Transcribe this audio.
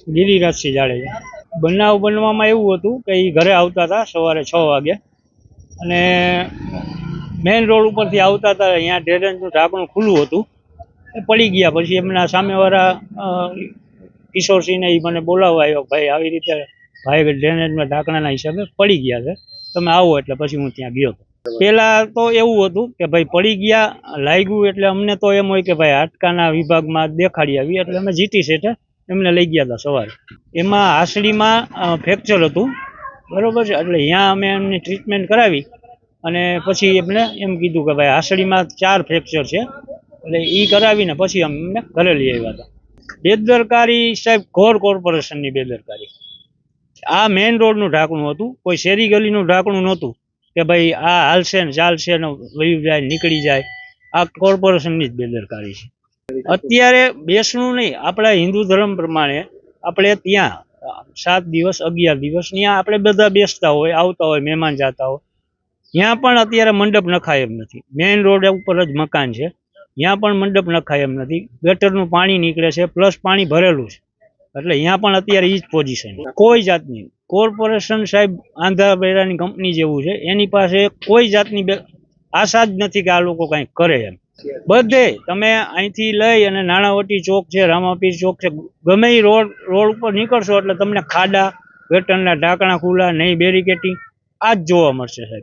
ગિરિરાજસિંહ જાડેજા. બનાવ બનવામાં એવું હતું કે એ ઘરે આવતા હતા સવારે 6 વાગે અને મેઇન રોડ ઉપરથી આવતા હતા. અહીંયા ડ્રેનેજનું ઢાંકણું ખુલ્લું હતું, એ પડી ગયા. પછી એમના સામેવાળા કિશોરસિંહને એ મને બોલાવવા આવ્યો, ભાઈ આવી રીતે ભાઈ ડ્રેનેજમાં ઢાંકણાના હિસાબે પડી ગયા છે, તમે આવો. એટલે પછી હું ત્યાં ગયો હતો. પેલા તો એવું હતું કે ભાઈ પડી ગયા લાગ્યું એટલે અમને તો એમ હોય કે ભાઈ હાડકાના વિભાગમાં દેખાડી આવી, એટલે અમે જીટી સેટે એમને લઈ ગયા હતા સવારે. એમાં હાસડીમાં ફ્રેક્ચર હતું, બરોબર છે. એટલે અહીંયા અમે એમની ટ્રીટમેન્ટ કરાવી અને પછી એમને એમ કીધું કે ભાઈ હાસડીમાં 4 ફ્રેક્ચર છે, એટલે એ કરાવીને પછી અમને ઘરે લઈ આવ્યા હતા. બેદરકારી સાહેબ, ઘોર કોર્પોરેશનની બેદરકારી. આ મેઇન રોડનું ઢાંકણું હતું, કોઈ શેરી ગલીનું ઢાંકણું નહોતું કે ભાઈ આ હાલશે ને ચાલશે ને વયું જાય નીકળી જાય. આ કોર્પોરેશનની જ બેદરકારી છે. અત્યારે બેસવું નહીં, આપણા હિન્દુ ધર્મ પ્રમાણે આપણે ત્યાં 7 દિવસ 11 દિવસ ત્યાં આપણે બધા બેસતા હોય, આવતા હોય, મહેમાન જતા હોય. ત્યાં પણ અત્યારે મંડપ નખાય એમ નથી. મેઇન રોડ ઉપર જ મકાન છે, ત્યાં પણ મંડપ નખાય એમ નથી. ગટરનું પાણી નીકળે છે, પ્લસ પાણી ભરેલું છે. એટલે અહીંયા પણ અત્યારે એ જ પોઝિશન. કોઈ જાતની કોર્પોરેશન સાહેબ આંધ્રાબેરાની કંપની જેવું છે, એની પાસે કોઈ જાતની આશા જ નથી કે આ લોકો કંઈક કરે એમ. બધે તમે અહીંથી લઈ અને નાણાવટી ચોક છે, રામાપીર ચોક છે, ગમે એ રોડ ઉપર નીકળશો એટલે તમને ખાડા, ગટરના ઢાંકણા ખુલ્લા, નહીં બેરિકેટિંગ, આ જ જોવા મળશે સાહેબ.